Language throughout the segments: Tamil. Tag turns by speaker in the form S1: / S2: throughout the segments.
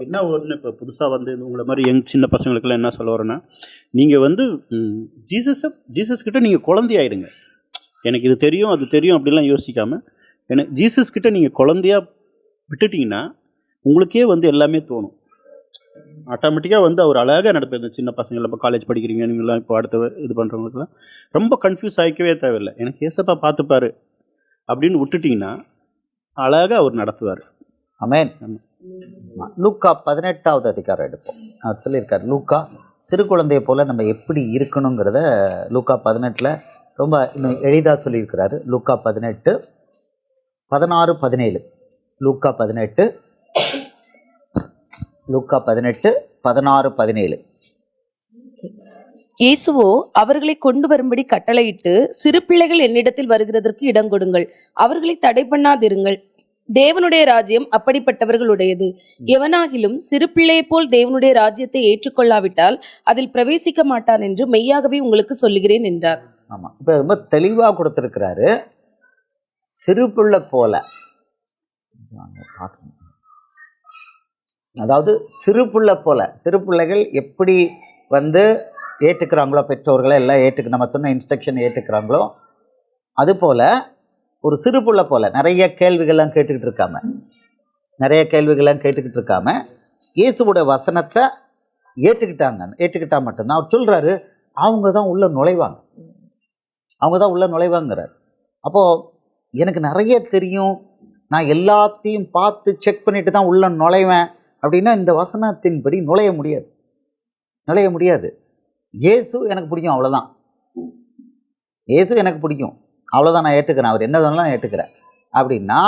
S1: என்ன ஒன்று இப்போ புதுசாக வந்து உங்களை மாதிரி சின்ன பசங்களுக்கெல்லாம் என்ன சொல்ல வரேன்னா, நீங்கள் வந்து ஜீசஸ் கிட்ட நீங்கள் குழந்தையாயிடுங்க. எனக்கு இது தெரியும் அது தெரியும் அப்படிலாம் யோசிக்காமல், எனக்கு ஜீசஸ் கிட்ட நீங்கள் குழந்தையா விட்டுட்டிங்கன்னா உங்களுக்கே வந்து எல்லாமே தோணும். ஆட்டோமேட்டிக்காக வந்து அவர் அழகாக நடப்பது. சின்ன பசங்களை இப்போ காலேஜ் படிக்கிறீங்க நீங்களாம், இப்போ அடுத்த இது பண்ணுறவங்களுக்குலாம் ரொம்ப கன்ஃபியூஸ் ஆகிக்கவே தேவையில்லை. எனக்கு ஏசப்பா பார்த்துப்பாரு அப்படின்னு விட்டுட்டிங்கன்னா அழகாக அவர் நடத்துவார்.
S2: ஆமென். லூக்கா 18வது அதிகாரம் எடுப்போம். அவர் சொல்லியிருக்கார், லூக்கா சிறு குழந்தையை போல் நம்ம எப்படி இருக்கணுங்கிறத லூக்கா 18 ரொம்ப இன்னும் எளிதாக சொல்லியிருக்கிறாரு. லூக்கா 18 16 17. லூக்கா 18 16 17.
S3: இயேசுவோ அவர்களை கொண்டு வரும்படி கட்டளையிட்டு, சிறு பிள்ளைகள் என்னிடத்தில் வருகிறதற்கு இடம் கொடுங்கள், அவர்களை தடை பண்ணாதிருங்கள், தேவனுடைய ராஜ்யம் அப்படிப்பட்டவர்களுடையது. எவனாகிலும் சிறு பிள்ளையை போல் தேவனுடைய ராஜ்யத்தை ஏற்றுக்கொள்ளாவிட்டால் அதில் பிரவேசிக்க மாட்டான் என்று மெய்யாகவே உங்களுக்கு சொல்லுகிறேன் என்றார்.
S2: ஆமா, இப்ப ரொம்ப தெளிவா கொடுத்திருக்கிறாரு. சிறு பிள்ளை போல, அதாவது சிறு பிள்ளை போல, சிறு பிள்ளைகள் எப்படி வந்து ஏற்றுக்கிறாங்களோ, பெற்றோர்களை எல்லாம் நம்ம சொன்ன இன்ஸ்ட்ரக்ஷன் ஏற்றுக்கிறாங்களோ, அது போல ஒரு சிறு பிள்ளை போல நிறைய கேள்விகள்லாம் கேட்டுக்கிட்டு இருக்காம இயேசுவோட வசனத்தை ஏற்றுக்கிட்டா மட்டும்தான் அவர் சொல்றாரு, அவங்க தான் உள்ள நுழைவாங்கிறார். அப்போ எனக்கு நிறைய தெரியும், நான் எல்லாத்தையும் பார்த்து செக் பண்ணிட்டு தான் உள்ள நுழைவேன் அப்படின்னா இந்த வசனத்தின்படி நுழைய முடியாது. இயேசு எனக்கு பிடிக்கும், அவ்வளோதான். நான் ஏற்றுக்கிறேன், அவர் என்ன சொன்னாலும் நான் ஏற்றுக்கிறேன் அப்படின்னா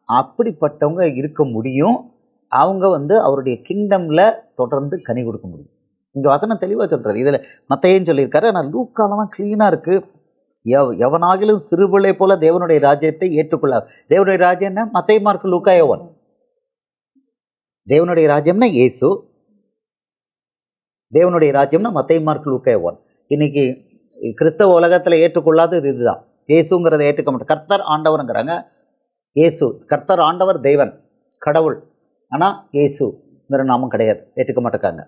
S2: அப்படிப்பட்டவங்க இருக்க முடியும். அவங்க வந்து அவருடைய கிங்டம்ல தொடர்ந்து கனி கொடுக்க முடியும். இங்கே வசனம் தெளிவாக சொல்றாரு. இதில் மத்தேயும் சொல்லியிருக்காரு, ஆனால் லூக்கால தான் கிளீனாக இருக்கு. எவனாகிலும் சிறுபிள்ளை போல தேவனுடைய ராஜ்யத்தை ஏற்றுக்கொள்ள. தேவனுடைய ராஜ்யம் என்ன? மத்தேயு மார்க்கு லூக்கா யோவான். தேவனுடைய ராஜ்யம்னா இயேசு, தேவனுடைய ராஜ்யம்னா மத்தேயு மார்க்கு லூக்கா யோவான். இன்னைக்கு கிறிஸ்தவ உலகத்தில் ஏற்றுக்கொள்ளாதது இதுதான். இயேசுங்கிறத ஏற்றுக்க மாட்டேன். கர்த்தர் ஆண்டவருங்கிறாங்க. இயேசு கர்த்தர் ஆண்டவர் தெய்வன் கடவுள், ஆனால் இயேசுங்கிற நாமம் கிடையாது, ஏற்றுக்க மாட்டேக்காங்க.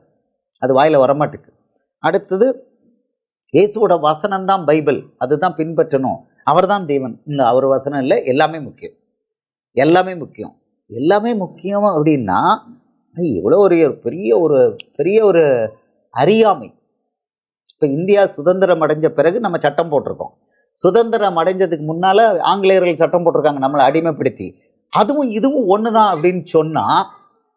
S2: அது வாயில் வரமாட்டுக்கு. அடுத்தது இயேசுவோட வசனம் தான் பைபிள், அதுதான் பின்பற்றணும். அவர் தான் தெய்வன். இந்த அவர் வசனம் இல்லை, எல்லாமே முக்கியம் அப்படின்னா எவ்வளோ ஒரு பெரிய ஒரு அறியாமை. இப்போ இந்தியா சுதந்திரம் அடைஞ்ச பிறகு நம்ம சட்டம் போட்டிருக்கோம். சுதந்திரம் அடைஞ்சதுக்கு முன்னால ஆங்கிலேயர்கள் சட்டம் போட்டிருக்காங்க நம்மளை அடிமைப்படுத்தி. அதுவும் இதுவும் ஒன்று தான் அப்படின்னு சொன்னால்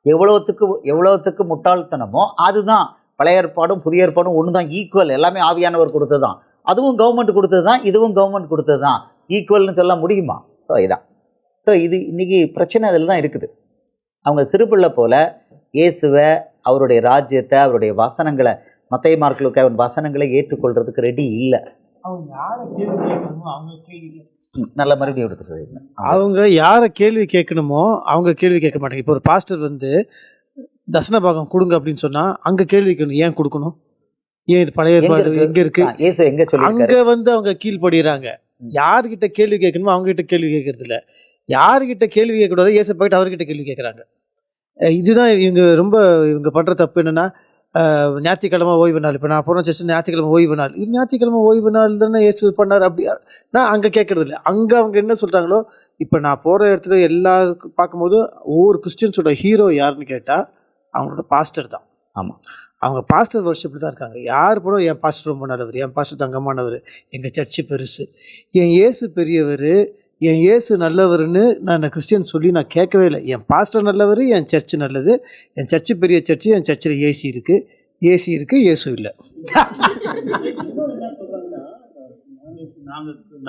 S2: எவ்வளோத்துக்கு முட்டாள்தனமோ. அதுதான் பழைய ஏற்பாடும் புதிய ஏற்பாடும் ஒன்று தான், ஈக்குவல். எல்லாமே ஆவியானவர் கொடுத்தது தான், அதுவும் கவர்மெண்ட் கொடுத்தது தான், இதுவும் கவர்மெண்ட் கொடுத்தது தான். ஈக்குவல்னு சொல்ல முடியுமா? இதான் இது இன்னைக்கு பிரச்சனை அதில் தான் இருக்குது. அவங்க சிறுபிள்ளை போல இயேசுவை, அவருடைய ராஜ்யத்தை, அவருடைய வசனங்களை, மத்தேயு மார்க்கு லூக்கா வசனங்களை ஏற்றுக்கொள்றதுக்கு ரெடி இல்லை. நல்ல மறுபடியும் எடுக்க சொல்லியிருந்தேன்.
S4: அவங்க யாரை கேள்வி கேட்கணுமோ அவங்க கேள்வி கேட்க மாட்டாங்க. இப்போ ஒரு பாஸ்டர் வந்து தசன பாகம் கொடுங்க அப்படின்னு சொன்னா அங்க கேள்வி கேட்கணும், ஏன் கொடுக்கணும், ஏன் இது பழைய ஏற்பாடு எங்க இருக்கு, அங்க வந்து அவங்க கீழ்படுகிறாங்க. யாருக்கிட்ட கேள்வி கேட்கணுமோ அவங்க கிட்ட கேள்வி கேட்கறது இல்லை. யாருக்கிட்ட கேள்வி கேட்கக்கூடாது, ஏசு போயிட்டு அவர்கிட்ட கேள்வி கேட்குறாங்க. இதுதான் இவங்க பண்ற தப்பு. என்னன்னா ஞாயிற்றுக்கிழமை ஓய்வு நாள். இப்போ நான் போன சர்ச்சு ஞாயிற்றுக்கிழமை ஓய்வு நாள், இது ஞாயிற்றுக்கிழமை ஓய்வு நாள் தானே இயேசு பண்ணார். அப்படி நான் அங்கே கேட்கறது இல்லை. அங்கே அவங்க என்ன சொல்கிறாங்களோ, இப்போ நான் போகிற இடத்துல எல்லாருக்கும் பார்க்கும்போது ஒவ்வொரு கிறிஸ்டியன்ஸோட ஹீரோ யாருன்னு கேட்டால் அவங்களோட பாஸ்டர் தான்.
S2: ஆமாம்,
S4: அவங்க பாஸ்டர் வர்ஷிப்பில் தான் இருக்காங்க. யார் போனோம், என் பாஸ்டர் ரொம்ப நல்லவர், என் பாஸ்டர் தங்கமானவர், எங்கள் சர்ச்சு பெருசு, என் இயேசு பெரியவர், என் இயேசு நல்லவர்னு நான் கிறிஸ்டியன் சொல்லி நான் கேட்கவே இல்லை. என் பாஸ்டர் நல்லவர், என் சர்ச்சு நல்லது, என் சர்ச்சு பெரிய சர்ச்சு, என் சர்ச்சில் ஏசி இருக்குது, இயேசு இல்லை.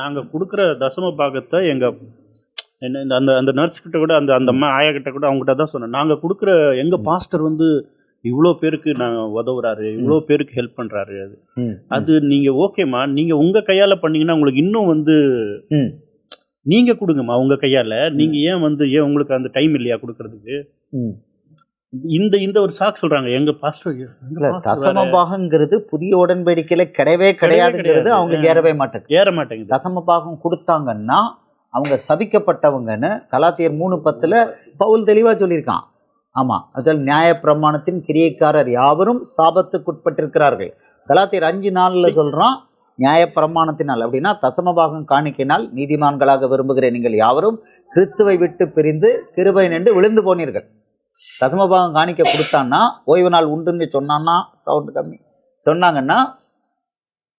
S1: நாங்கள் கொடுக்குற தசம பாகத்தை அந்த நர்ஸ்கிட்ட கூட அந்த அம்மா ஆயா கிட்ட கூட அவங்ககிட்ட தான் சொன்னேன். நாங்கள் கொடுக்குற எங்கள் பாஸ்டர் வந்து இவ்வளோ பேருக்கு நாங்கள் உதவுறாரு, இவ்வளோ பேருக்கு ஹெல்ப் பண்ணுறாரு. அது நீங்கள் ஓகேம்மா, நீங்கள் உங்கள் கையால் பண்ணிங்கன்னா உங்களுக்கு இன்னும் வந்து நீங்கள் கொடுங்கம்மா உங்கள் கையால். நீங்கள் ஏன் உங்களுக்கு அந்த டைம் இல்லையா கொடுக்கறதுக்கு? இந்த ஒரு சாக்கு சொல்கிறாங்க எங்கள் பாஸ்டர்.
S2: தசமபாகங்கிறது புதிய உடன்படிக்கையில் கிடையவே கிடையாதுங்கிறது அவங்களுக்கு ஏற மாட்டேங்குது. தசமபாகம் கொடுத்தாங்கன்னா அவங்க சபிக்கப்பட்டவங்கன்னு கலாத்தியர் 3:10 பவுல் தெளிவாக சொல்லியிருக்கான். ஆமா, அதில் நியாயப்பிரமாணத்தின் கிரியைக்காரர் யாவரும் சாபத்துக்குட்பட்டிருக்கிறார்கள். கலாத்தியர் 5:4 சொல்றான், நியாயப்பிரமாணத்தினால் அப்படின்னா தசமபாகம் காணிக்கையினால் நீதிமான்களாக விரும்புகிற நீங்கள் யாவரும் கிறிஸ்துவை விட்டு பிரிந்து கிருபை நின்று விழுந்து போனீர்கள். தசமபாகம் காணிக்க கொடுத்தான்னா, ஓய்வு நாள் உண்டுன்னு சொன்னான்னா, சவுண்ட் கம்மி சொன்னாங்கன்னா,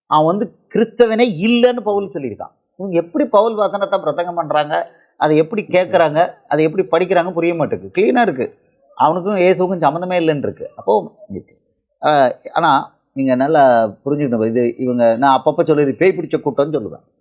S2: அவன் வந்து கிறிஸ்தவனே இல்லைன்னு பவுல் சொல்லியிருக்கான். இவங்க எப்படி பவுல் வசனத்தை பிரசங்கம் பண்ணுறாங்க, அதை எப்படி கேட்குறாங்க, அதை எப்படி படிக்கிறாங்க புரிய மாட்டேங்குது. க்ளீனாக இருக்குது, அவனுக்கும் இயேசுக்கும் சம்மந்தமே இல்லைன்னு இருக்குது. அப்போது ஆனால் நீங்கள் நல்லா புரிஞ்சுக்கணும். இது இவங்க நான் அப்பப்போ சொல்லுது பேய் பிடிச்ச கூட்டம்னு சொல்லுவேன்.